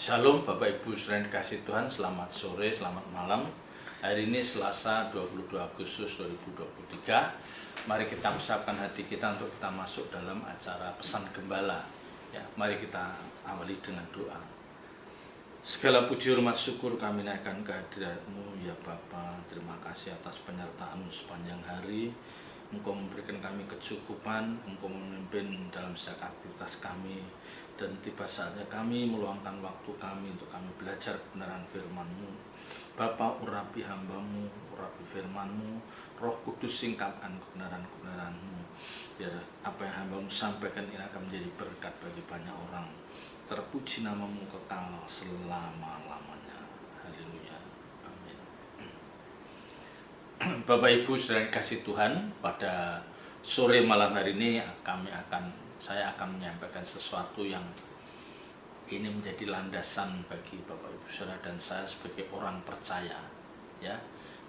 Shalom Bapak Ibu saudara kasih Tuhan, selamat sore, selamat malam. Hari ini Selasa 22 Agustus 2023. Mari kita persiapkan hati kita untuk kita masuk dalam acara pesan gembala. Ya, mari kita awali dengan doa. Segala puji hormat syukur kami naikkan kehadirat-Mu ya Bapa. Terima kasih atas penyertaan-Mu sepanjang hari. Engkau memberikan kami kecukupan, Engkau memimpin dalam setiap aktivitas kami, dan tiba saatnya kami meluangkan waktu kami untuk kami belajar kebenaran firman-Mu. Bapa, urapi hamba-Mu, urapi firman-Mu, Roh Kudus singkapkan kebenaran-kebenaran-Mu, biar apa yang hamba-Mu sampaikan ini akan menjadi berkat bagi banyak orang. Terpuji nama-Mu kekal selama-lamanya. Haleluya. Amin. Bapak Ibu saudara kasih Tuhan, pada sore malam hari ini saya akan menyampaikan sesuatu yang ini menjadi landasan bagi Bapak Ibu saudara dan saya sebagai orang percaya, ya.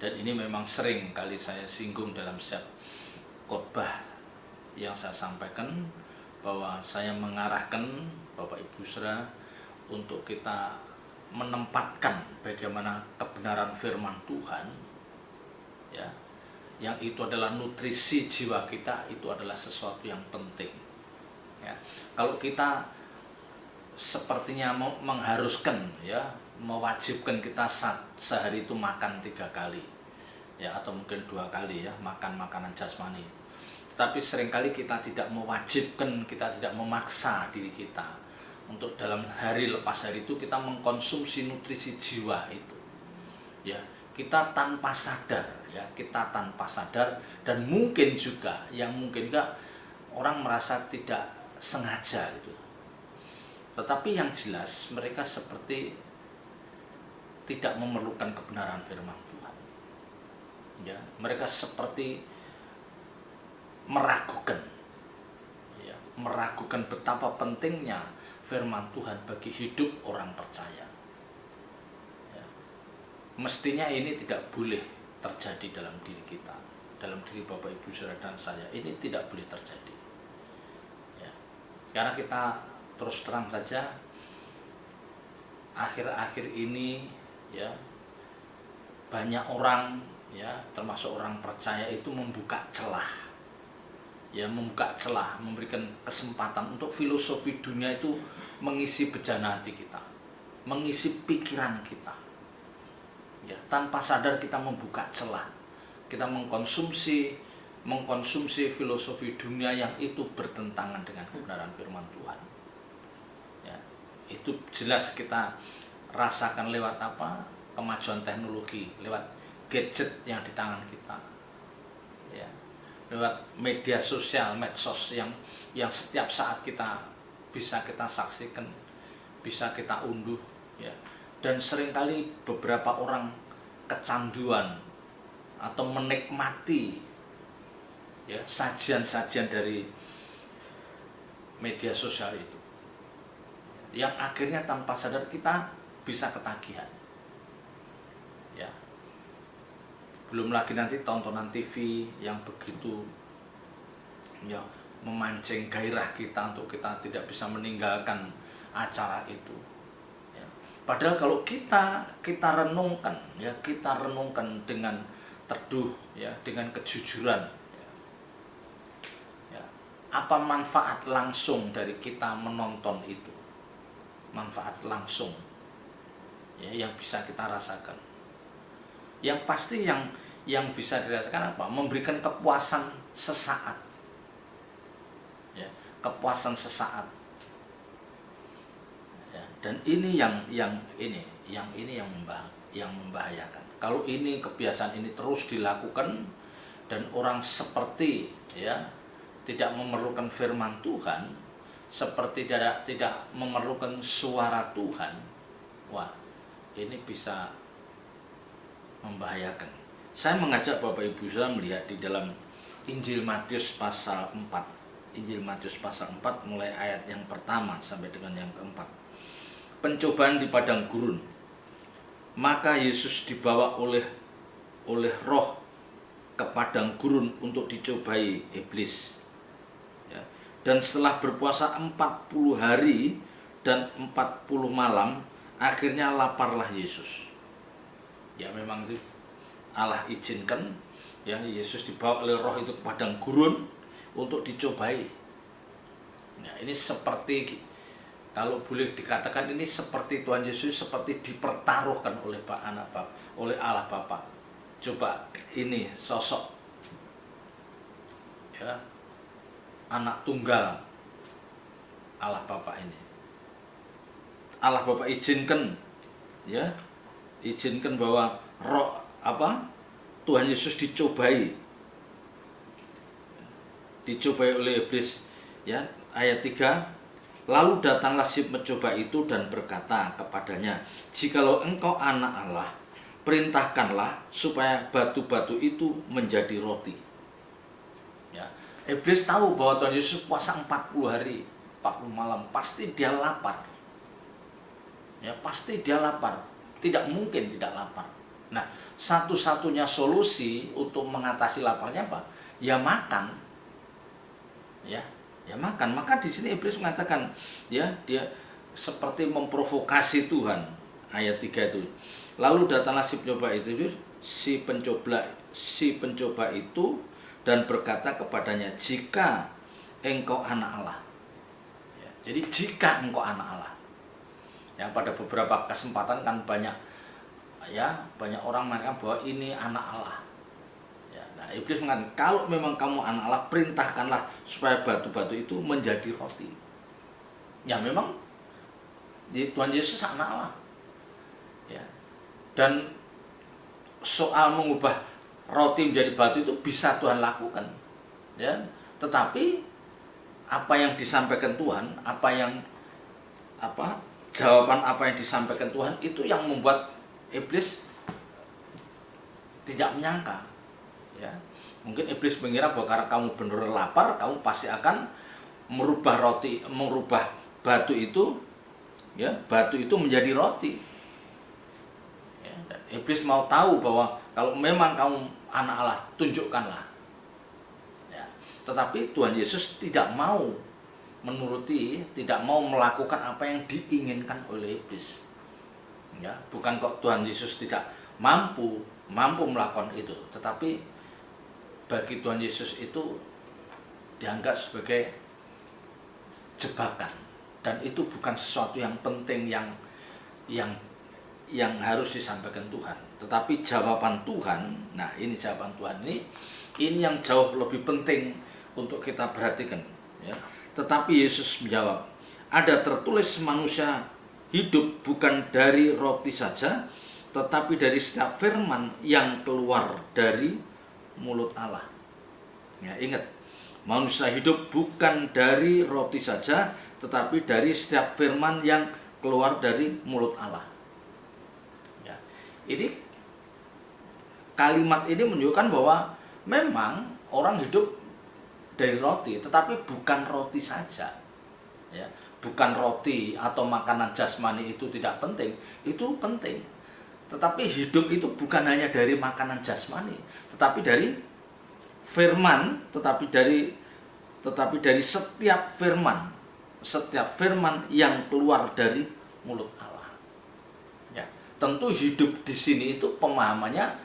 Dan ini memang sering kali saya singgung dalam setiap khotbah yang saya sampaikan, bahwa saya mengarahkan Bapak Ibu saudara untuk kita menempatkan bagaimana kebenaran firman Tuhan, ya, yang itu adalah nutrisi jiwa kita, itu adalah sesuatu yang penting, ya. Kalau kita sepertinya mengharuskan, ya, mewajibkan kita sehari itu makan 3 kali, ya, atau mungkin 2 kali, ya, makan makanan jasmani. Tetapi seringkali kita tidak mewajibkan, kita tidak memaksa diri kita untuk dalam hari lepas hari itu kita mengkonsumsi nutrisi jiwa itu, ya. Kita tanpa sadar, ya, kita tanpa sadar, dan mungkin juga orang merasa tidak sengaja gitu. Tetapi yang jelas mereka seperti tidak memerlukan kebenaran firman Tuhan, ya. Mereka seperti meragukan betapa pentingnya firman Tuhan bagi hidup orang percaya. Mestinya ini tidak boleh terjadi dalam diri kita, dalam diri Bapak Ibu saudara dan saya. Ini tidak boleh terjadi, ya. Karena kita terus terang saja, akhir-akhir ini, ya, banyak orang, ya, termasuk orang percaya itu membuka celah, ya, memberikan kesempatan untuk filosofi dunia itu mengisi bejana hati kita, mengisi pikiran kita. Ya, tanpa sadar kita membuka celah, kita mengkonsumsi filosofi dunia yang itu bertentangan dengan kebenaran firman Tuhan. Ya, itu jelas kita rasakan lewat kemajuan teknologi, lewat gadget yang di tangan kita, ya, lewat media sosial, medsos yang setiap saat kita bisa kita saksikan, bisa kita unduh, ya. Dan seringkali beberapa orang kecanduan atau menikmati, ya, sajian-sajian dari media sosial itu, yang akhirnya tanpa sadar kita bisa ketagihan, ya. Belum lagi nanti tontonan TV yang begitu, ya, memancing gairah kita untuk kita tidak bisa meninggalkan acara itu. Padahal kalau kita renungkan, ya, kita renungkan dengan teduh, ya, dengan kejujuran, ya, apa manfaat langsung dari kita menonton itu, manfaat langsung, ya, yang bisa kita rasakan. Yang pasti yang bisa dirasakan apa? Memberikan kepuasan sesaat, ya, kepuasan sesaat. Dan ini yang membahayakan. Kalau kebiasaan ini terus dilakukan dan orang seperti, ya, tidak memerlukan firman Tuhan, seperti tidak memerlukan suara Tuhan, wah, ini bisa membahayakan. Saya mengajak Bapak Ibu saudara melihat di dalam Injil Matius pasal 4. Injil Matius pasal 4 mulai ayat yang pertama sampai dengan yang keempat. Pencobaan di padang gurun. Maka Yesus dibawa oleh Roh ke padang gurun untuk dicobai iblis, ya. Dan setelah berpuasa 40 hari dan 40 malam, akhirnya laparlah Yesus. Ya memang itu Allah izinkan, ya Yesus dibawa oleh Roh itu ke padang gurun untuk dicobai. Ya, ini seperti, kalau boleh dikatakan, ini seperti Tuhan Yesus seperti dipertaruhkan oleh oleh Allah Bapa. Coba ini sosok, ya, anak tunggal Allah Bapa ini. Allah Bapa izinkan, ya, izinkan bahwa Tuhan Yesus dicobai oleh iblis, ya. Ayat 3, lalu datanglah si pencoba itu dan berkata kepadanya, jikalau engkau anak Allah, perintahkanlah supaya batu-batu itu menjadi roti. Ya. Iblis tahu bahwa Tuhan Yesus puasa 40 hari 40 malam, pasti dia lapar. Ya, pasti dia lapar. Tidak mungkin tidak lapar. Nah, satu-satunya solusi untuk mengatasi laparnya apa? Ya makan. Ya makan. Maka di sini iblis mengatakan, ya, dia seperti memprovokasi Tuhan. Ayat 3 itu. Lalu datanglah si pencoba itu dan berkata kepadanya, jika engkau anak Allah. Ya, jadi jika engkau anak Allah. Ya, pada beberapa kesempatan kan banyak orang mengatakan bahwa ini anak Allah. Ya, nah, iblis mengatakan, kalau memang kamu anak Allah, perintahkanlah supaya batu-batu itu menjadi roti. Ya memang Tuhan Yesus anak Allah. Ya. Dan soal mengubah roti menjadi batu itu bisa Tuhan lakukan. Ya. Tetapi apa yang disampaikan Tuhan, jawaban apa yang disampaikan Tuhan itu yang membuat iblis tidak menyangka. Ya. Mungkin iblis mengira bahwa karena kamu benar lapar, kamu pasti akan merubah batu itu, ya, batu itu menjadi roti. Ya, dan iblis mau tahu bahwa kalau memang kamu anak Allah, tunjukkanlah. Ya. Tetapi Tuhan Yesus tidak mau menuruti, tidak mau melakukan apa yang diinginkan oleh iblis. Ya, bukan kok Tuhan Yesus tidak mampu melakukan itu, tetapi bagi Tuhan Yesus itu dianggap sebagai jebakan, dan itu bukan sesuatu yang penting yang harus disampaikan Tuhan. Tetapi jawaban Tuhan, nah ini jawaban Tuhan ini yang jauh lebih penting untuk kita perhatikan, ya. Tetapi Yesus menjawab, ada tertulis manusia hidup bukan dari roti saja, tetapi dari setiap firman yang keluar dari mulut Allah. Ya, ingat, manusia hidup bukan dari roti saja, tetapi dari setiap firman yang keluar dari mulut Allah. Ya, ini kalimat ini menunjukkan bahwa memang orang hidup dari roti, tetapi bukan roti saja. Ya, bukan roti atau makanan jasmani itu tidak penting, itu penting. Tetapi hidup itu bukan hanya dari makanan jasmani, tetapi dari firman, tetapi dari setiap firman yang keluar dari mulut Allah. Ya, tentu hidup di sini itu pemahamannya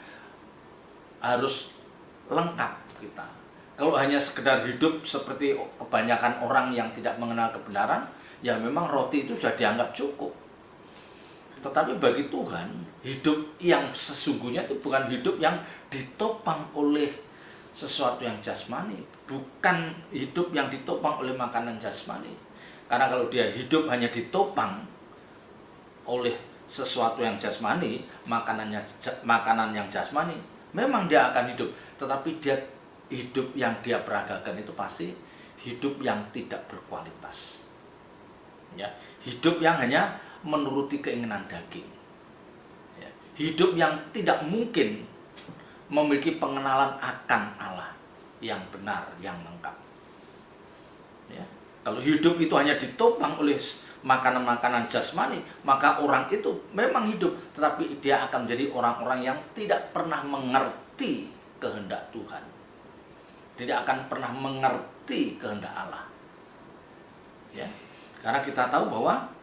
harus lengkap kita. Kalau hanya sekedar hidup seperti kebanyakan orang yang tidak mengenal kebenaran, ya memang roti itu sudah dianggap cukup. Tetapi bagi Tuhan, hidup yang sesungguhnya itu bukan hidup yang ditopang oleh sesuatu yang jasmani, bukan hidup yang ditopang oleh makanan jasmani. Karena kalau dia hidup hanya ditopang oleh sesuatu yang jasmani, makanan yang jasmani, memang dia akan hidup, tetapi hidup yang dia peragakan itu pasti hidup yang tidak berkualitas. Ya, hidup yang hanya menuruti keinginan daging. Ya, hidup yang tidak mungkin memiliki pengenalan akan Allah yang benar, yang lengkap. Ya, kalau hidup itu hanya ditopang oleh makanan-makanan jasmani, maka orang itu memang hidup, tetapi dia akan menjadi orang-orang yang tidak pernah mengerti kehendak Tuhan, tidak akan pernah mengerti kehendak Allah. Ya, karena kita tahu bahwa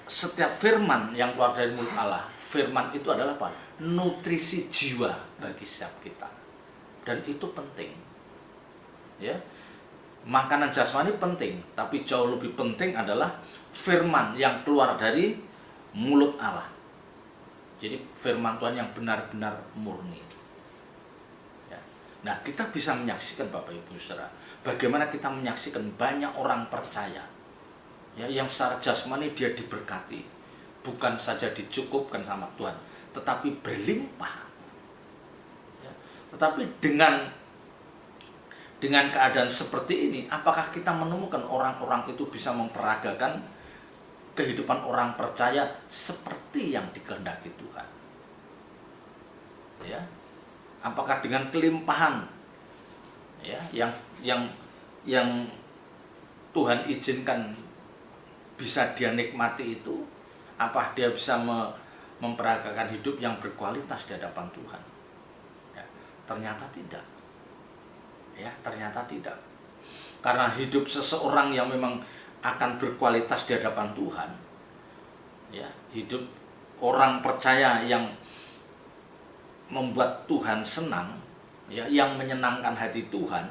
setiap firman yang keluar dari mulut Allah, firman itu adalah apa? Nutrisi jiwa bagi setiap kita. Dan itu penting. Ya. Makanan jasmani penting, tapi jauh lebih penting adalah firman yang keluar dari mulut Allah. Jadi firman Tuhan yang benar-benar murni. Ya. Nah, kita bisa menyaksikan Bapak Ibu Saudara, bagaimana kita menyaksikan banyak orang percaya, ya, yang secara jasmani dia diberkati, bukan saja dicukupkan sama Tuhan, tetapi berlimpah. Ya. Tetapi dengan keadaan seperti ini, apakah kita menemukan orang-orang itu bisa memperagakan kehidupan orang percaya seperti yang dikehendaki Tuhan? Ya, apakah dengan kelimpahan, ya, yang Tuhan izinkan bisa dia nikmati itu, apa dia bisa memperagakan hidup yang berkualitas di hadapan Tuhan? Ya, ternyata tidak. Ya, ternyata tidak. Karena hidup seseorang yang memang akan berkualitas di hadapan Tuhan, ya, hidup orang percaya yang membuat Tuhan senang, ya, yang menyenangkan hati Tuhan,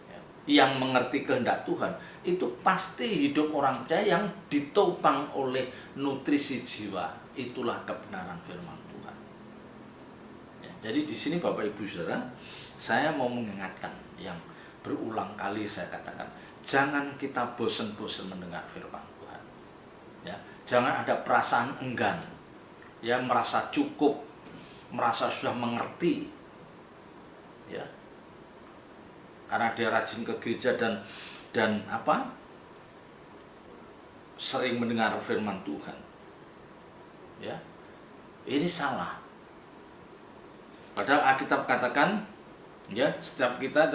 ya, yang mengerti kehendak Tuhan, itu pasti hidup orang percaya yang ditopang oleh nutrisi jiwa. Itulah kebenaran firman Tuhan. Ya, jadi di sini Bapak Ibu Saudara, saya mau mengingatkan yang berulang kali saya katakan, jangan kita bosan-bosan mendengar firman Tuhan. Ya, jangan ada perasaan enggan, ya, merasa cukup, merasa sudah mengerti, ya, karena dia rajin ke gereja dan sering mendengar firman Tuhan. Ya, ini salah. Padahal Alkitab katakan, ya, setiap kita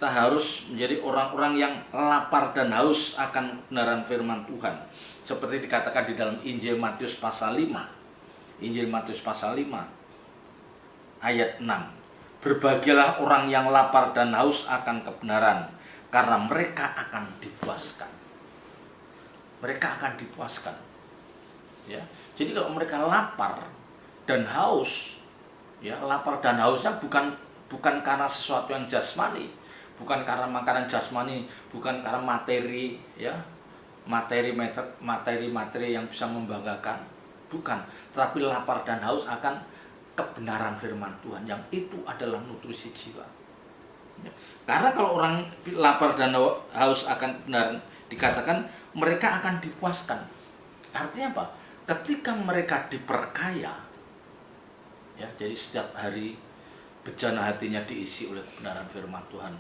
harus menjadi orang-orang yang lapar dan haus akan kebenaran firman Tuhan. Seperti dikatakan di dalam Injil Matius pasal 5. Injil Matius pasal 5 ayat 6. Berbahagialah orang yang lapar dan haus akan kebenaran, karena mereka akan dipuaskan. Mereka akan dipuaskan. Ya. Jadi kalau mereka lapar dan haus, ya, lapar dan hausnya bukan karena sesuatu yang jasmani, bukan karena makanan jasmani, bukan karena materi, ya, materi yang bisa membanggakan, bukan, tetapi lapar dan haus akan kebenaran firman Tuhan, yang itu adalah nutrisi jiwa. Ya. Karena kalau orang lapar dan haus akan kebenaran, dikatakan mereka akan dipuaskan. Artinya apa? Ketika mereka diperkaya, ya, jadi setiap hari bejana hatinya diisi oleh kebenaran firman Tuhan.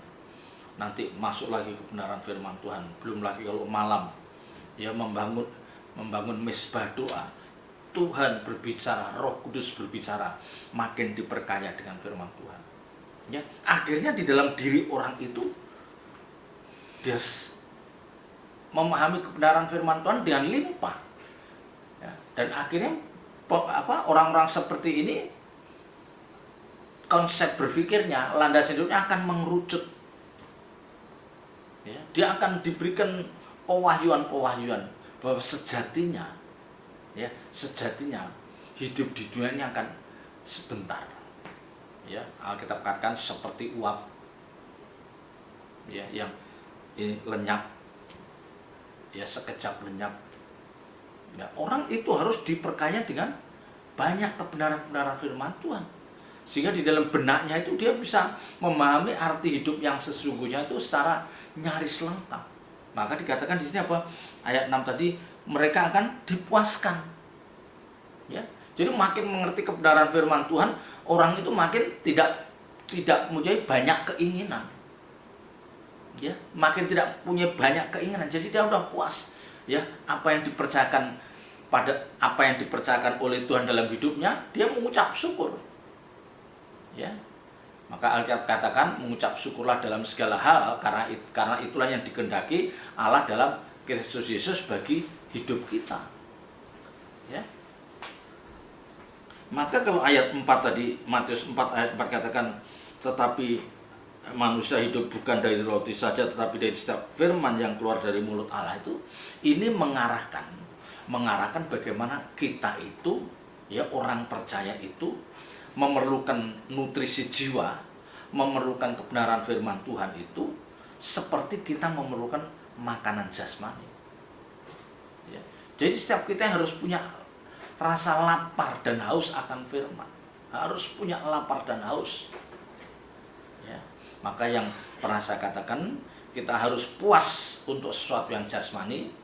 Nanti masuk lagi kebenaran firman Tuhan. Belum lagi kalau malam, ya, membangun misbah doa. Tuhan berbicara, Roh Kudus berbicara, makin diperkaya dengan firman Tuhan. Ya, akhirnya di dalam diri orang itu dia memahami kebenaran firman Tuhan dengan limpah. Ya, dan akhirnya orang-orang seperti ini, konsep berpikirnya, landas hidupnya akan mengerucut. Ya, dia akan diberikan pewahyuan-pewahyuan bahwa sejatinya hidup di dunia ini akan sebentar. Ya, Alkitab katakan seperti uap, ya, yang ini lenyap, ya, sekejap lenyap. Ya, orang itu harus diperkaya dengan banyak kebenaran-kebenaran firman Tuhan, sehingga di dalam benaknya itu dia bisa memahami arti hidup yang sesungguhnya itu secara nyaris lengkap. Maka dikatakan di sini apa? Ayat 6 tadi, mereka akan dipuaskan. Ya. Jadi makin mengerti kebenaran firman Tuhan, orang itu makin tidak mempunyai banyak keinginan. Ya, makin tidak punya banyak keinginan. Jadi dia udah puas. Ya, apa yang dipercayakan oleh Tuhan dalam hidupnya, dia mengucap syukur. Ya. Maka Alkitab katakan mengucap syukurlah dalam segala hal, karena itulah yang dikehendaki Allah dalam Kristus Yesus bagi hidup kita. Ya. Maka kalau ayat 4 tadi, Matius 4 ayat 4 katakan, tetapi manusia hidup bukan dari roti saja tetapi dari setiap firman yang keluar dari mulut Allah itu, ini mengarahkan bagaimana kita itu, ya, orang percaya itu memerlukan nutrisi jiwa, memerlukan kebenaran firman Tuhan itu seperti kita memerlukan makanan jasmani. Ya. Jadi setiap kita harus punya rasa lapar dan haus akan firman, harus punya lapar dan haus. Ya. Maka yang pernah saya katakan, kita harus puas untuk sesuatu yang jasmani.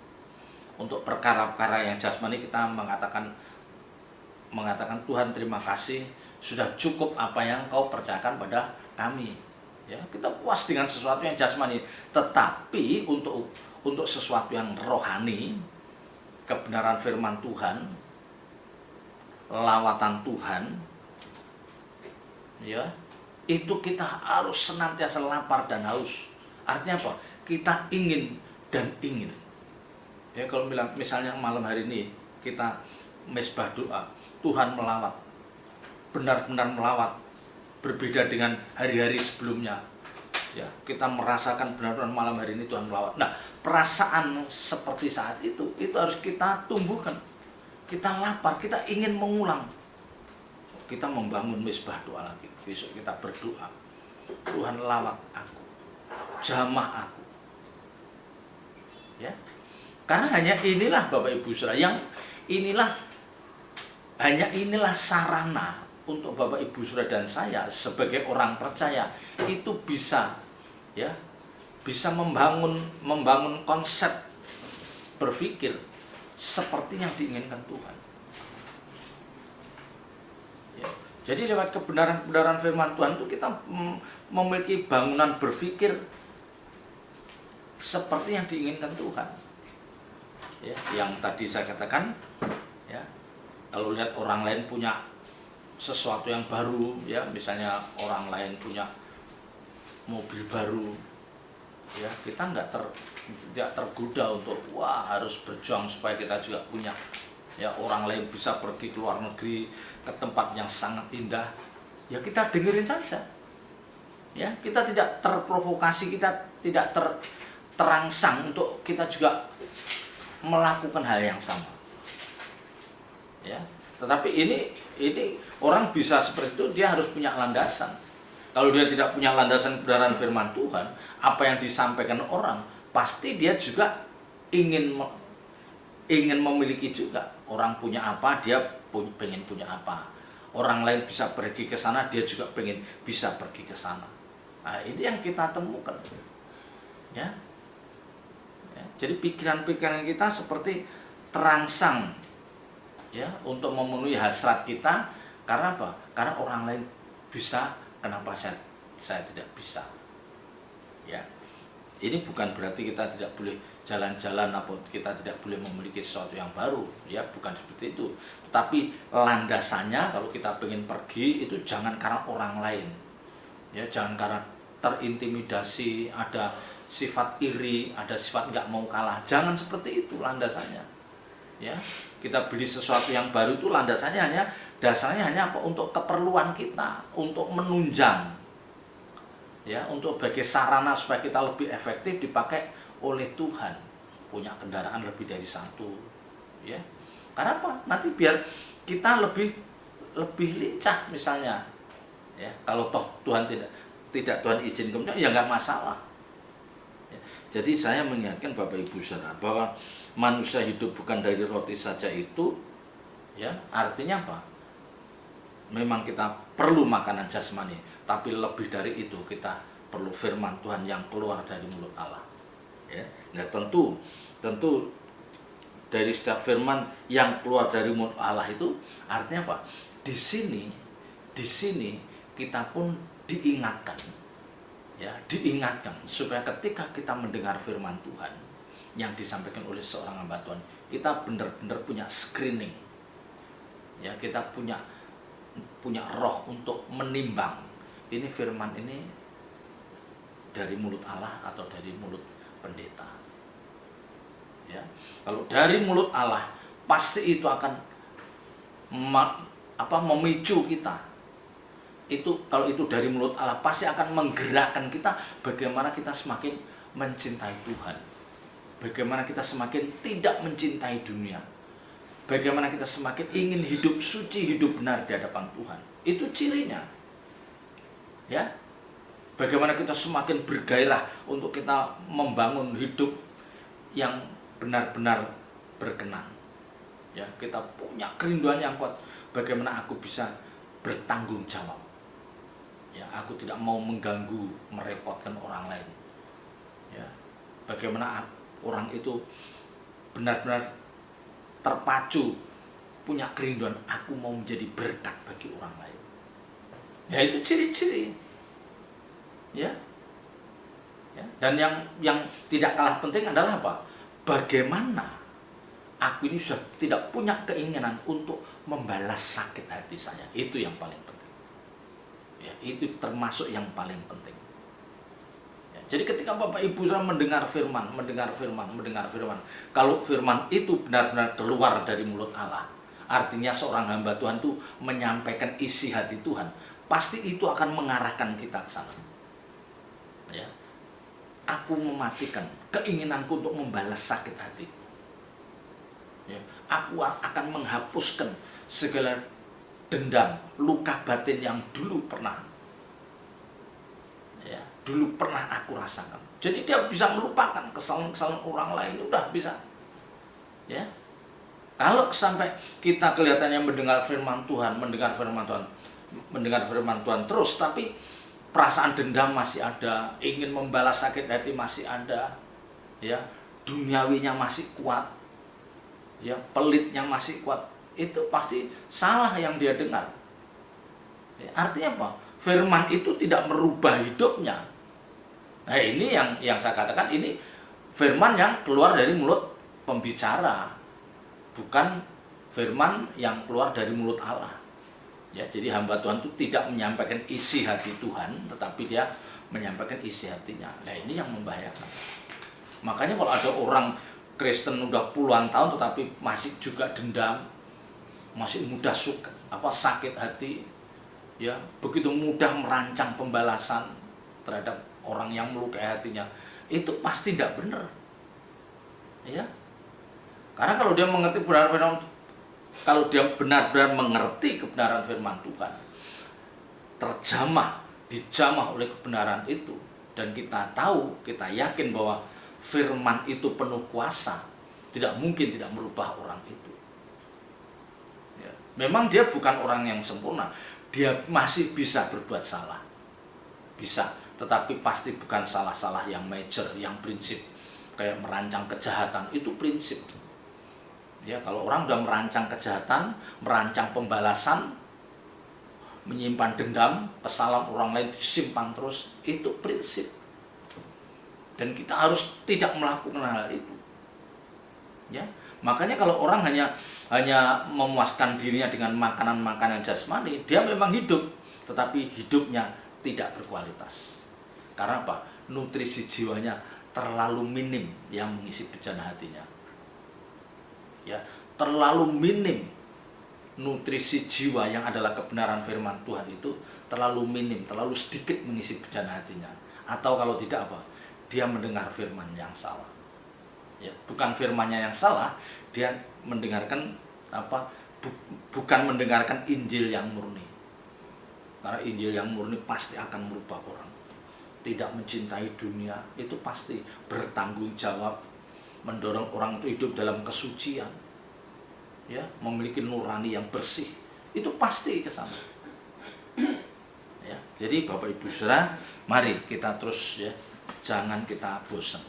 Untuk perkara-perkara yang jasmani kita mengatakan Tuhan terima kasih, sudah cukup apa yang Kau percayakan pada kami. Ya, kita puas dengan sesuatu yang jasmani. Tetapi untuk sesuatu yang rohani, kebenaran firman Tuhan, lawatan Tuhan, ya, itu kita harus senantiasa lapar dan haus. Artinya apa? Kita ingin dan ingin. Ya, kalau misalnya malam hari ini kita mesbah doa, Tuhan melawat, benar-benar melawat, berbeda dengan hari-hari sebelumnya. Ya, kita merasakan benar-benar malam hari ini Tuhan melawat. Nah, perasaan seperti saat itu harus kita tumbuhkan. Kita lapar, kita ingin mengulang. Kita membangun mesbah doa lagi. Besok kita berdoa, Tuhan lawat aku, jamah aku. Ya. Karena hanya inilah Bapak Ibu Saudara, hanya inilah sarana untuk Bapak Ibu Saudara dan saya sebagai orang percaya itu bisa, ya, bisa membangun konsep berpikir seperti yang diinginkan Tuhan. Ya. Jadi lewat kebenaran firman Tuhan itu kita memiliki bangunan berpikir seperti yang diinginkan Tuhan. Ya, yang tadi saya katakan, ya, kalau lihat orang lain punya sesuatu yang baru, ya, misalnya orang lain punya mobil baru, ya, kita tidak tergoda untuk harus berjuang supaya kita juga punya. Ya, orang lain bisa pergi ke luar negeri ke tempat yang sangat indah, ya kita dengerin saja. Ya, kita tidak terprovokasi, kita tidak terangsang untuk kita juga melakukan hal yang sama. Ya, tetapi ini orang bisa seperti itu, dia harus punya landasan. Kalau dia tidak punya landasan kebenaran firman Tuhan, apa yang disampaikan orang pasti dia juga ingin memiliki juga. Orang punya apa, dia pengen punya apa. Orang lain bisa pergi ke sana, dia juga pengen bisa pergi ke sana. Nah, ini yang kita temukan. Ya. Jadi pikiran-pikiran kita seperti terangsang, ya, untuk memenuhi hasrat kita. Karena apa? Karena orang lain bisa, kenapa saya tidak bisa? Ya, ini bukan berarti kita tidak boleh jalan-jalan atau kita tidak boleh memiliki sesuatu yang baru, ya, bukan seperti itu. Tapi landasannya kalau kita pengen pergi itu jangan karena orang lain, ya, jangan karena terintimidasi, ada sifat iri, ada sifat nggak mau kalah. Jangan seperti itu landasannya. Ya, kita beli sesuatu yang baru itu landasannya dasarnya hanya apa? Untuk keperluan kita, untuk menunjang. Ya, untuk sebagai sarana supaya kita lebih efektif dipakai oleh Tuhan. Punya kendaraan lebih dari satu. Ya. Karena apa? Nanti biar kita lebih lincah misalnya. Ya, kalau toh Tuhan tidak Tuhan izinkan, ya nggak masalah. Jadi saya mengingatkan Bapak Ibu Saudara bahwa manusia hidup bukan dari roti saja itu, ya, artinya apa? Memang kita perlu makanan jasmani, tapi lebih dari itu kita perlu firman Tuhan yang keluar dari mulut Allah. Ya. Nah, tentu dari setiap firman yang keluar dari mulut Allah itu artinya apa? Di sini kita pun diingatkan. Ya, diingatkan supaya ketika kita mendengar firman Tuhan yang disampaikan oleh seorang hamba Tuhan, kita benar-benar punya screening. Ya, kita punya roh untuk menimbang ini firman ini dari mulut Allah atau dari mulut pendeta. Ya, kalau dari mulut Allah pasti itu akan memicu kita itu kalau itu dari mulut Allah pasti akan menggerakkan kita bagaimana kita semakin mencintai Tuhan. Bagaimana kita semakin tidak mencintai dunia. Bagaimana kita semakin ingin hidup suci, hidup benar di hadapan Tuhan. Itu cirinya. Ya. Bagaimana kita semakin bergairah untuk kita membangun hidup yang benar-benar berkenan. Ya, kita punya kerinduan yang kuat. Bagaimana aku bisa bertanggung jawab. Ya, aku tidak mau mengganggu, merepotkan orang lain. Ya, bagaimana orang itu benar-benar terpacu, punya kerinduan, aku mau menjadi berkat bagi orang lain. Ya, itu ciri-ciri. Ya. Ya. Dan yang tidak kalah penting adalah apa? Bagaimana aku ini sudah tidak punya keinginan untuk membalas sakit hati saya. Itu yang paling penting. Ya, itu termasuk yang paling penting. Ya, jadi ketika Bapak Ibu saudara mendengar firman, kalau firman itu benar-benar keluar dari mulut Allah, artinya seorang hamba Tuhan itu menyampaikan isi hati Tuhan, pasti itu akan mengarahkan kita ke sana. Ya, aku mematikan keinginanku untuk membalas sakit hati. Ya, aku akan menghapuskan segala dendam, luka batin yang dulu pernah aku rasakan. Jadi dia bisa melupakan kesalahan-kesalahan orang lain, udah bisa. Ya. Kalau sampai kita kelihatannya mendengar firman Tuhan terus, tapi perasaan dendam masih ada, ingin membalas sakit hati masih ada, ya, duniawinya masih kuat, ya, pelitnya masih kuat. Itu pasti salah yang dia dengar. Ya, artinya apa? Firman itu tidak merubah hidupnya. Nah, ini yang saya katakan, ini firman yang keluar dari mulut pembicara, bukan firman yang keluar dari mulut Allah. Ya, jadi hamba Tuhan itu tidak menyampaikan isi hati Tuhan, tetapi dia menyampaikan isi hatinya. Nah, ini yang membahayakan. Makanya kalau ada orang Kristen udah puluhan tahun tetapi masih juga dendam, masih mudah sakit hati, ya, begitu mudah merancang pembalasan terhadap orang yang melukai hatinya, itu pasti tidak benar. Ya. Karena kalau dia mengerti benar-benar mengerti kebenaran firman Tuhan, dijamah oleh kebenaran itu, dan kita tahu, kita yakin bahwa firman itu penuh kuasa, tidak mungkin tidak merubah orang itu. Ya. Memang dia bukan orang yang sempurna, dia masih bisa berbuat salah, bisa, tetapi pasti bukan salah-salah yang major, yang prinsip, kayak merancang kejahatan, itu prinsip. Ya, kalau orang udah merancang kejahatan, merancang pembalasan, menyimpan dendam, kesalahan orang lain disimpan terus, itu prinsip. Dan kita harus tidak melakukan hal itu. Ya, makanya kalau orang hanya memuaskan dirinya dengan makanan-makanan jasmani, dia memang hidup, tetapi hidupnya tidak berkualitas. Karena apa? Nutrisi jiwanya terlalu minim yang mengisi bejana hatinya. Ya, terlalu minim nutrisi jiwa yang adalah kebenaran firman Tuhan itu terlalu minim, terlalu sedikit mengisi bejana hatinya. Atau kalau tidak apa? Dia mendengar firman yang salah. Ya, bukan firmannya yang salah, dia mendengarkan bukan mendengarkan Injil yang murni. Karena Injil yang murni pasti akan merubah orang. Tidak mencintai dunia, itu pasti bertanggung jawab, mendorong orang itu hidup dalam kesucian, ya, memiliki nurani yang bersih, itu pasti ke sana. Ya, jadi Bapak Ibu Saudara, mari kita terus, ya, jangan kita bosan,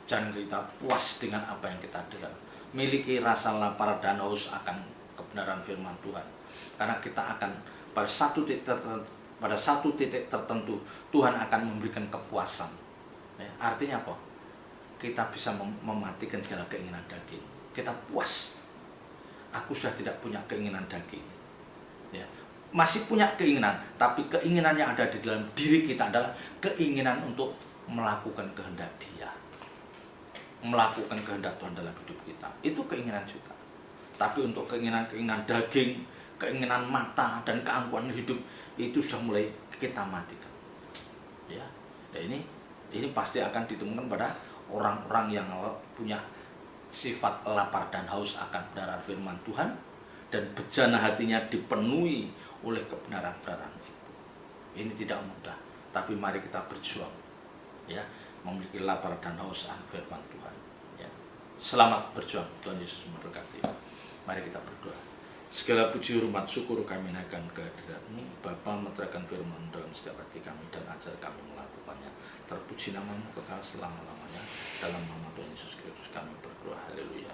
jangan kita puas dengan apa yang kita dengar. Miliki rasa lapar dan haus akan kebenaran firman Tuhan, karena kita akan pada satu titik tertentu Tuhan akan memberikan kepuasan. Ya, artinya apa? Kita bisa mematikan segala keinginan daging. Kita puas. Aku sudah tidak punya keinginan daging. Ya, masih punya keinginan, tapi keinginan yang ada di dalam diri kita adalah keinginan untuk melakukan kehendak Dia, melakukan kehendak Tuhan dalam hidup kita. Itu keinginan juga. Tapi untuk keinginan daging, keinginan mata dan keangkuhan hidup itu sudah mulai kita matikan. Ya, ini pasti akan ditemukan pada orang-orang yang punya sifat lapar dan haus akan kebenaran firman Tuhan dan bejana hatinya dipenuhi oleh kebenaran-kebenaran itu. Ini tidak mudah, tapi mari kita berjuang, ya, memiliki lapar dan haus akan firman Tuhan. Ya. Selamat berjuang, Tuhan Yesus memberkati. Mari kita berdoa. Segala puji, hormat, syukur kami naikkan kehadirat-Mu, Bapa, meterangkan firman dalam setiap hati kami dan ajar kami melakukannya. Terpuji nama-Mu kekal selama-lamanya. Dalam nama Tuhan Yesus Kristus kami berdoa. Haleluya.